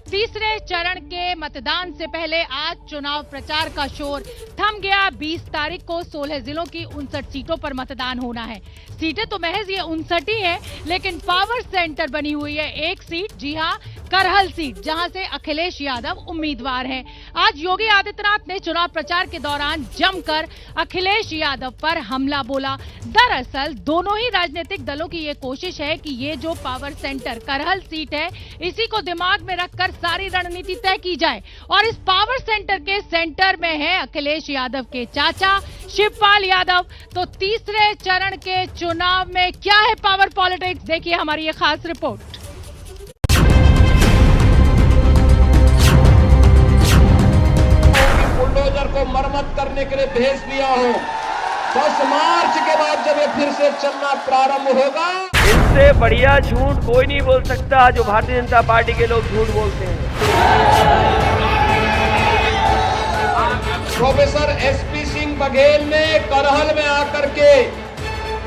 तीसरे चरण के मतदान से पहले आज चुनाव प्रचार का शोर थम गया। 20 तारीख को 16 जिलों की 59 सीटों पर मतदान होना है। सीटें तो महज ये 59 ही है, लेकिन पावर सेंटर बनी हुई है एक सीट, जी हाँ, करहल सीट, जहां से अखिलेश यादव उम्मीदवार हैं। आज योगी आदित्यनाथ ने चुनाव प्रचार के दौरान जमकर अखिलेश यादव पर हमला बोला। दरअसल दोनों ही राजनीतिक दलों की ये कोशिश है कि ये जो पावर सेंटर करहल सीट है, इसी को दिमाग में रखकर सारी रणनीति तय की जाए। और इस पावर सेंटर के सेंटर में है अखिलेश यादव के चाचा शिवपाल यादव। तो तीसरे चरण के चुनाव में क्या है पावर पॉलिटिक्स, देखिए हमारी ये खास रिपोर्ट। बुलडोजर को मरम्मत करने के लिए भेज दिया हो। 10 मार्च के बाद जब ये फिर से चलना प्रारंभ होगा, इससे बढ़िया झूठ कोई नहीं बोल सकता जो भारतीय जनता पार्टी के लोग झूठ बोलते हैं। प्रोफेसर एसपी सिंह बघेल ने करहल में आकर के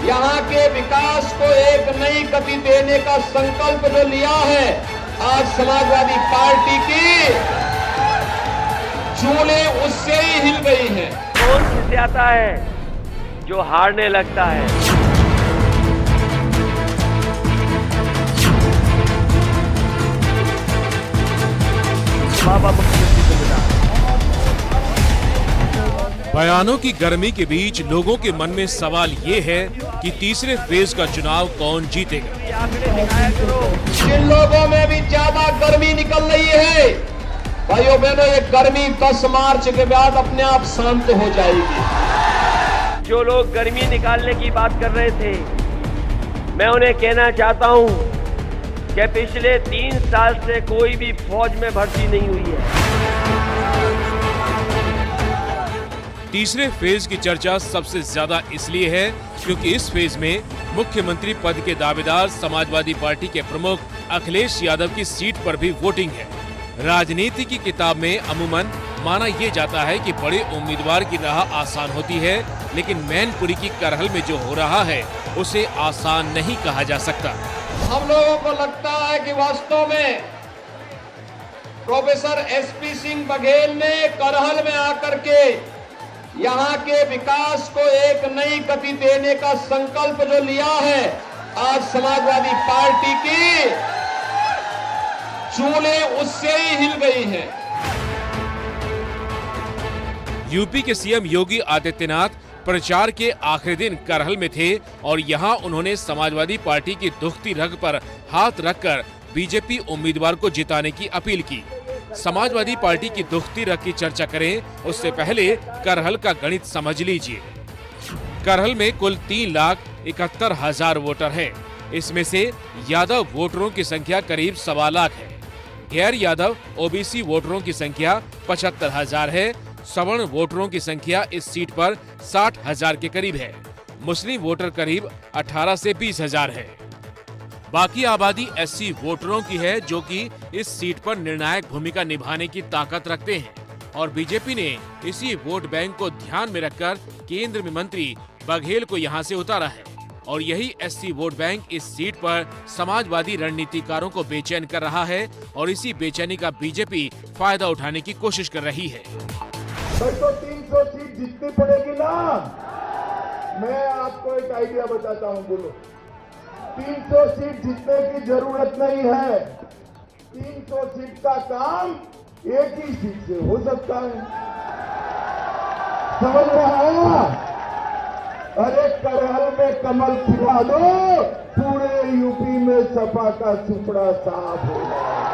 यहाँ के विकास को एक नई गति देने का संकल्प जो लिया है, आज समाजवादी पार्टी की चूलें उससे ही हिल गई हैं। कौन खिसियाता है जो हारने लगता है। बाबा मुख्यमंत्री को मिला। बयानों की गर्मी के बीच लोगों के मन में सवाल ये है कि तीसरे फेज का चुनाव कौन जीतेगा। जिन लोगों में भी ज्यादा गर्मी निकल रही है, भाइयों बहनों, ये गर्मी 10 मार्च के बाद अपने आप शांत हो जाएगी। जो लोग गर्मी निकालने की बात कर रहे थे, मैं उन्हें कहना चाहता हूं कि पिछले 3 साल से कोई भी फौज में भर्ती नहीं हुई है। तीसरे फेज की चर्चा सबसे ज्यादा इसलिए है क्योंकि इस फेज में मुख्यमंत्री पद के दावेदार समाजवादी पार्टी के प्रमुख अखिलेश यादव की सीट पर भी वोटिंग है। राजनीति की किताब में अमूमन माना यह जाता है कि बड़े उम्मीदवार की राह आसान होती है, लेकिन मैनपुरी की करहल में जो हो रहा है उसे आसान नहीं कहा जा सकता। हम लोगों को लगता है कि वास्तव में प्रोफेसर एसपी सिंह बघेल ने करहल में आकर के यहाँ के विकास को एक नई गति देने का संकल्प जो लिया है, आज समाजवादी पार्टी की चूलें उससे ही हिल गई हैं। यूपी के सीएम योगी आदित्यनाथ प्रचार के आखिरी दिन करहल में थे और यहां उन्होंने समाजवादी पार्टी की दुखती रग पर हाथ रखकर बीजेपी उम्मीदवार को जिताने की अपील की। समाजवादी पार्टी की दुखती रग की चर्चा करें उससे पहले करहल का गणित समझ लीजिए। करहल में कुल 3,71,000 वोटर हैं। इसमें से यादव वोटरों की संख्या करीब 1.25 लाख है। गैर यादव ओबीसी वोटरों की संख्या 75,000 है। सवर्ण वोटरों की संख्या इस सीट पर 60,000 के करीब है। मुस्लिम वोटर करीब 18 से 20,000 है। बाकी आबादी एससी वोटरों की है, जो कि इस सीट पर निर्णायक भूमिका निभाने की ताकत रखते हैं। और बीजेपी ने इसी वोट बैंक को ध्यान में रखकर केंद्र में मंत्री बघेल को यहां से उतारा है। और यही एससी वोट बैंक इस सीट पर समाजवादी रणनीतिकारों को बेचैन कर रहा है और इसी बेचैनी का बीजेपी फायदा उठाने की कोशिश कर रही है। तो 300 सीट जीतनी पड़ेगी ना। मैं आपको एक आइडिया बताता हूं, बोलो। 300 सीट जीतने की जरूरत नहीं है। 300 सीट का काम एक ही सीट से हो सकता है। समझ रहा है? अरे करहल में कमल खिला दो, पूरे यूपी में सपा का सुपड़ा साफ हो जाएगा।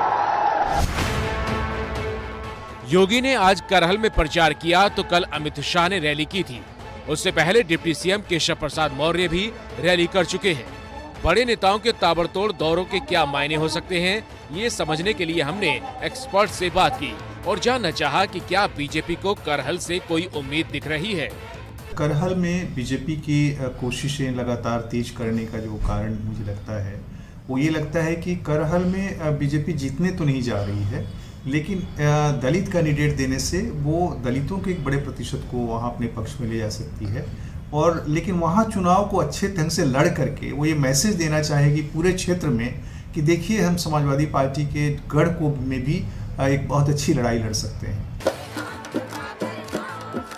योगी ने आज करहल में प्रचार किया तो कल अमित शाह ने रैली की थी। उससे पहले डिप्टी सीएम केशव प्रसाद मौर्य भी रैली कर चुके हैं। बड़े नेताओं के ताबड़तोड़ दौरों के क्या मायने हो सकते हैं, ये समझने के लिए हमने एक्सपर्ट से बात की और जानना चाहा कि क्या बीजेपी को करहल से कोई उम्मीद दिख रही है। करहल में बीजेपी की कोशिशें लगातार तेज करने का जो कारण मुझे लगता है वो ये लगता है कि करहल में बीजेपी जीतने तो नहीं जा रही है, लेकिन दलित कैंडिडेट देने से वो दलितों के एक बड़े प्रतिशत को वहाँ अपने पक्ष में ले जा सकती है। और लेकिन वहाँ चुनाव को अच्छे ढंग से लड़ करके वो ये मैसेज देना चाहेगी पूरे क्षेत्र में कि देखिए हम समाजवादी पार्टी के गढ़ को में भी एक बहुत अच्छी लड़ाई लड़ सकते हैं।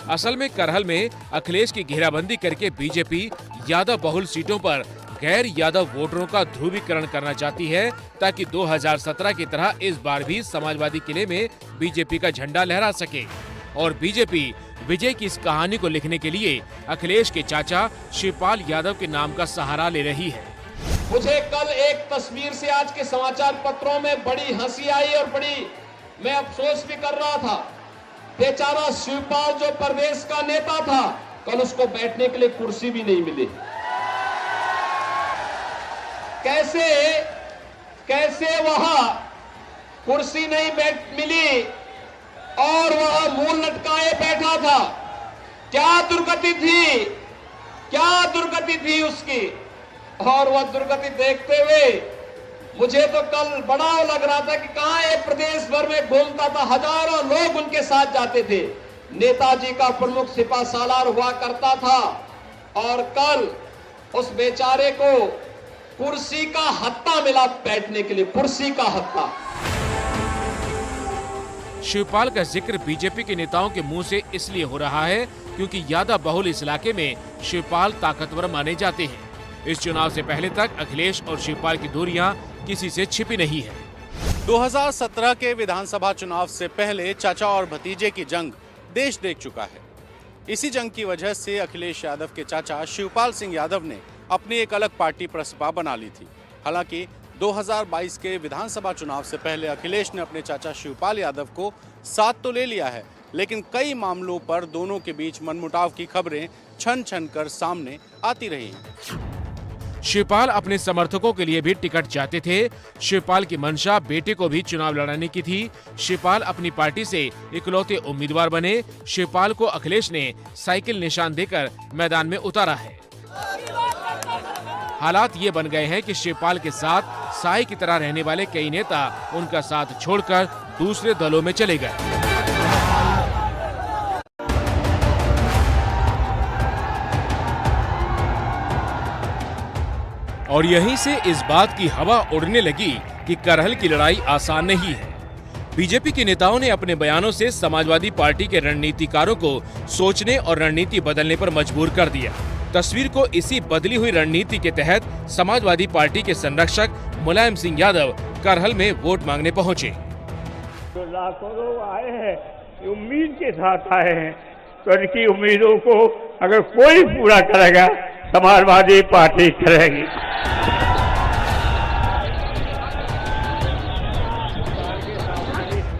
असल में करहल में अखिलेश की घेराबंदी करके बीजेपी यादव बहुल सीटों पर गैर यादव वोटरों का ध्रुवीकरण करना चाहती है, ताकि 2017 की तरह इस बार भी समाजवादी किले में बीजेपी का झंडा लहरा सके। और बीजेपी विजय की इस कहानी को लिखने के लिए अखिलेश के चाचा शिवपाल यादव के नाम का सहारा ले रही है। मुझे कल एक तस्वीर से आज के समाचार पत्रों में बड़ी हंसी आई और बड़ी मैं अफसोस भी कर रहा था। बेचारा शिवपाल जो प्रदेश का नेता था, कल उसको बैठने के लिए कुर्सी भी नहीं मिली। कैसे वहां कुर्सी नहीं मिली और वह मुंह लटकाए बैठा था। क्या दुर्गति थी उसकी। और वह दुर्गति देखते हुए मुझे तो कल बड़ा लग रहा था कि कहां ये प्रदेश भर में घूमता था, हजारों लोग उनके साथ जाते थे। नेताजी का प्रमुख सिपा सालार हुआ करता था और कल उस बेचारे को कुर्सी का हत्ता मिला बैठने के लिए, कुर्सी का हत्ता। शिवपाल का जिक्र बीजेपी के नेताओं के मुंह से इसलिए हो रहा है क्योंकि यादव बहुल इस इलाके में शिवपाल ताकतवर माने जाते हैं। इस चुनाव से पहले तक अखिलेश और शिवपाल की दूरियां किसी से छिपी नहीं है। 2017 के विधानसभा चुनाव से पहले चाचा और भतीजे की जंग देश देख चुका है। इसी जंग की वजह से अखिलेश यादव के चाचा शिवपाल सिंह यादव ने अपनी एक अलग पार्टी प्रसपा बना ली थी। हालांकि 2022 के विधानसभा चुनाव से पहले अखिलेश ने अपने चाचा शिवपाल यादव को साथ तो ले लिया है, लेकिन कई मामलों पर दोनों के बीच मनमुटाव की खबरें छन छन कर सामने आती रही। शिवपाल अपने समर्थकों के लिए भी टिकट चाहते थे। शिवपाल की मंशा बेटे को भी चुनाव लड़ाने की थी। शिवपाल अपनी पार्टी से इकलौते उम्मीदवार बने। शिवपाल को अखिलेश ने साइकिल निशान देकर मैदान में उतारा है। हालात ये बन गए हैं कि शिवपाल के साथ साई की तरह रहने वाले कई नेता उनका साथ छोड़कर दूसरे दलों में चले गए। और यहीं से इस बात की हवा उड़ने लगी कि करहल की लड़ाई आसान नहीं है। बीजेपी के नेताओं ने अपने बयानों से समाजवादी पार्टी के रणनीतिकारों को सोचने और रणनीति बदलने पर मजबूर कर दिया। तस्वीर को इसी बदली हुई रणनीति के तहत समाजवादी पार्टी के संरक्षक मुलायम सिंह यादव करहल में वोट मांगने पहुंचे। तो लाखों लोग आए हैं, उम्मीद के साथ आए हैं, तो उनकी उम्मीदों को अगर कोई पूरा करेगा, समाजवादी पार्टी करेगी।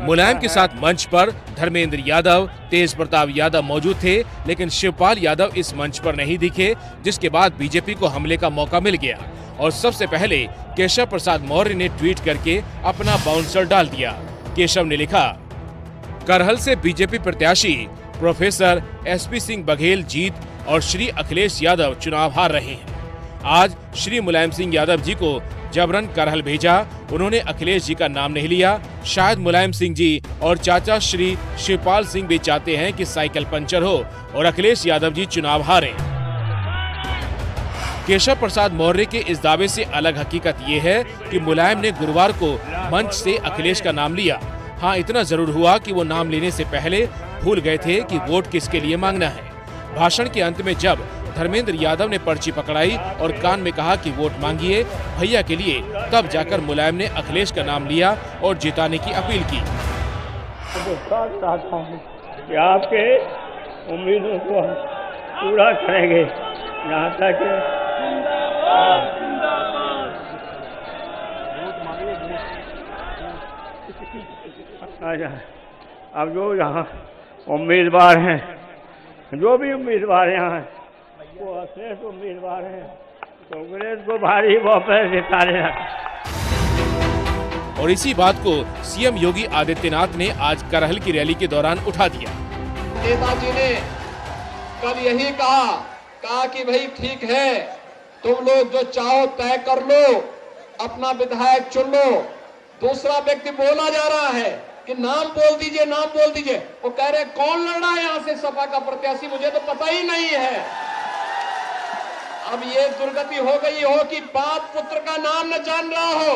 मुलायम के साथ मंच पर धर्मेंद्र यादव, तेज प्रताप यादव मौजूद थे, लेकिन शिवपाल यादव इस मंच पर नहीं दिखे, जिसके बाद बीजेपी को हमले का मौका मिल गया। और सबसे पहले केशव प्रसाद मौर्य ने ट्वीट करके अपना बाउंसर डाल दिया। केशव ने लिखा, करहल से बीजेपी प्रत्याशी प्रोफेसर एसपी सिंह बघेल जीत और श्री अखिलेश यादव चुनाव हार रहे हैं। आज श्री मुलायम सिंह यादव जी को जबरन करहल भेजा। उन्होंने अखिलेश जी का नाम नहीं लिया। शायद मुलायम सिंह जी और चाचा श्री शिवपाल सिंह भी चाहते हैं कि साइकिल पंचर हो और अखिलेश यादव जी चुनाव हारें। केशव प्रसाद मौर्य के इस दावे से अलग हकीकत ये है कि मुलायम ने गुरुवार को मंच से अखिलेश का नाम लिया। हाँ, इतना जरूर हुआ कि वो नाम लेने से पहले भूल गए थे कि वोट किसके लिए मांगना है। भाषण के अंत में जब धर्मेंद्र यादव ने पर्ची पकड़ाई और कान में कहा कि वोट मांगिए भैया के लिए, तब जाकर मुलायम ने अखिलेश का नाम लिया और जिताने की अपील की। कि आपके उम्मीदों को पूरा करेंगे। यहाँ तक अब जो यहाँ उम्मीदवार हैं, जो भी उम्मीदवार यहाँ हैं, वो अखिलेश उम्मीदवार हैं, कांग्रेस को भारी बहुमत जिताने। और इसी बात को सीएम योगी आदित्यनाथ ने आज करहल की रैली के दौरान उठा दिया। नेताजी ने कल यही कहा कि भाई ठीक है, तुम लोग जो चाहो तय कर लो, अपना विधायक चुन लो। दूसरा व्यक्ति बोला जा रहा है कि नाम बोल दीजिए, नाम बोल दीजिए। वो कह रहे कौन लड़ रहा है यहाँ से सपा का प्रत्याशी, मुझे तो पता ही नहीं है। अब ये दुर्गति हो गई हो कि बाप पुत्र का नाम न जान रहा हो।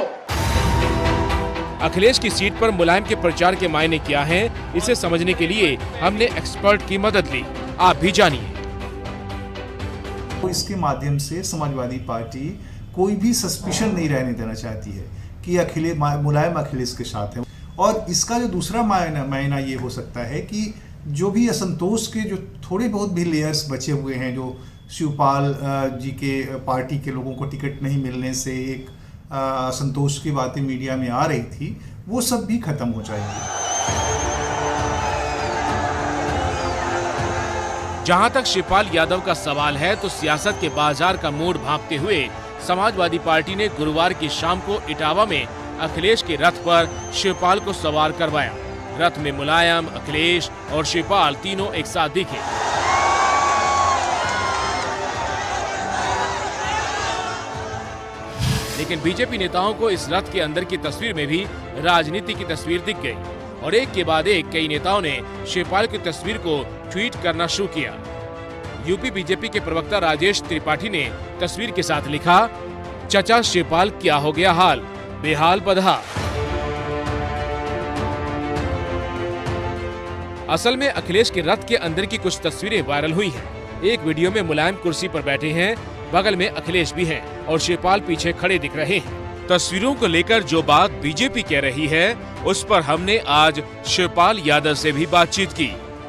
अखिलेश की सीट पर मुलायम के प्रचार के मायने क्या हैं, इसे समझने के लिए हमने एक्सपर्ट की मदद ली। आप भी जानिए। तो इसके माध्यम से समाजवादी पार्टी कोई भी सस्पिशन नहीं रहने देना चाहती है कि मुलायम अखिलेश के साथ है। और इसका जो दूसरा मायना ये हो सकता है कि जो भी असंतोष के जो थोड़े बहुत भी लेयर्स बचे हुए हैं, जो शिवपाल जी के पार्टी के लोगों को टिकट नहीं मिलने से एक असंतोष की बातें मीडिया में आ रही थी, वो सब भी खत्म हो जाएगी। जहां तक शिवपाल यादव का सवाल है, तो सियासत के बाजार का मूड भांपते हुए समाजवादी पार्टी ने गुरुवार की शाम को इटावा में अखिलेश के रथ पर शिवपाल को सवार करवाया। रथ में मुलायम, अखिलेश और शिवपाल तीनों एक साथ दिखे। लेकिन बीजेपी नेताओं को इस रथ के अंदर की तस्वीर में भी राजनीति की तस्वीर दिख गई और एक के बाद एक कई नेताओं ने शिवपाल की तस्वीर को ट्वीट करना शुरू किया। यूपी बीजेपी के प्रवक्ता राजेश त्रिपाठी ने तस्वीर के साथ लिखा, चचा शिवपाल क्या हो गया हाल, बेहाल बदहा। असल में अखिलेश के रथ के अंदर की कुछ तस्वीरें वायरल हुई हैं। एक वीडियो में मुलायम कुर्सी पर बैठे हैं, बगल में अखिलेश भी हैं और शिवपाल पीछे खड़े दिख रहे हैं। तस्वीरों को लेकर जो बात बीजेपी कह रही है, उस पर हमने आज शिवपाल यादव से भी बातचीत की।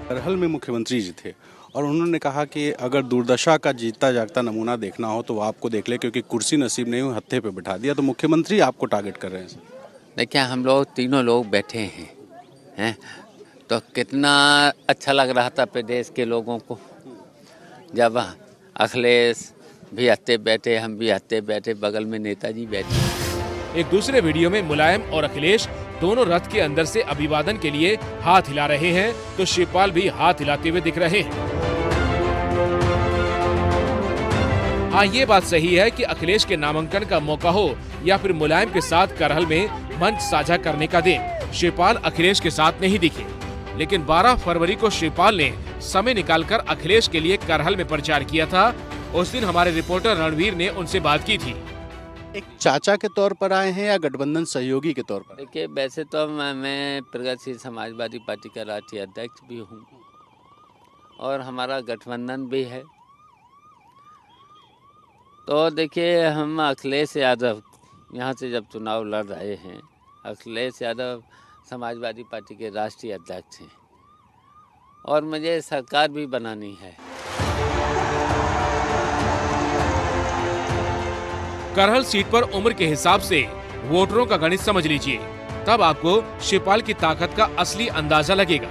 करहल में मुख्यमंत्री जी थे और उन्होंने कहा कि अगर दुर्दशा का जीता जागता नमूना देखना हो तो वो आपको देख ले, क्योंकि कुर्सी नसीब नहीं हुई, हत्थे पे बिठा दिया। तो मुख्यमंत्री आपको टारगेट कर रहे हैं। देखिए, हम लोग तीनों लोग बैठे हैं तो कितना अच्छा लग रहा था प्रदेश के लोगों को, जब अखिलेश भी हत्थे बैठे, हम भी हत्थे बैठे, बगल में नेताजी बैठे। एक दूसरे वीडियो में मुलायम और अखिलेश दोनों रथ के अंदर से अभिवादन के लिए हाथ हिला रहे हैं, तो शिवपाल भी हाथ हिलाते हुए दिख रहे हैं। हाँ, ये बात सही है कि अखिलेश के नामांकन का मौका हो या फिर मुलायम के साथ करहल में मंच साझा करने का दिन, शिवपाल अखिलेश के साथ नहीं दिखे। लेकिन 12 फरवरी को शिवपाल ने समय निकालकर अखिलेश के लिए करहल में प्रचार किया था। उस दिन हमारे रिपोर्टर रणवीर ने उनसे बात की थी। एक चाचा के तौर पर आए हैं या गठबंधन सहयोगी के तौर पर? देखिए, वैसे तो मैं प्रगतिशील समाजवादी पार्टी का राष्ट्रीय अध्यक्ष भी हूँ और हमारा गठबंधन भी है। तो देखिए, हम अखिलेश यादव यहाँ से जब चुनाव लड़ रहे हैं, अखिलेश यादव समाजवादी पार्टी के राष्ट्रीय अध्यक्ष हैं और मुझे सरकार भी बनानी है। करहल सीट पर उम्र के हिसाब से वोटरों का गणित समझ लीजिए, तब आपको शिवपाल की ताकत का असली अंदाजा लगेगा।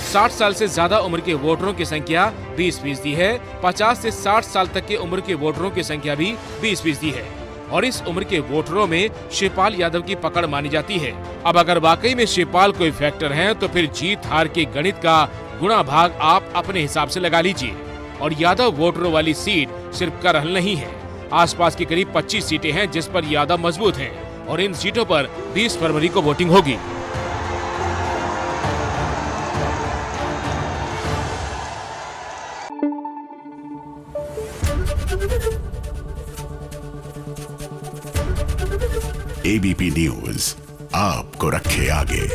60 साल से ज्यादा उम्र के वोटरों की संख्या 20% है। 50 से 60 साल तक के उम्र के वोटरों की संख्या भी 20% है और इस उम्र के वोटरों में शिवपाल यादव की पकड़ मानी जाती है। अब अगर वाकई में शिवपाल कोई फैक्टर है, तो फिर जीत हार के गणित का गुणा भाग आप अपने हिसाब से लगा लीजिए। और यादव वोटरों वाली सीट सिर्फ करहल नहीं है, आसपास की करीब 25 सीटें हैं जिस पर यादव मजबूत हैं और इन सीटों पर 20 फरवरी को वोटिंग होगी। एबीपी न्यूज आपको रखे आगे।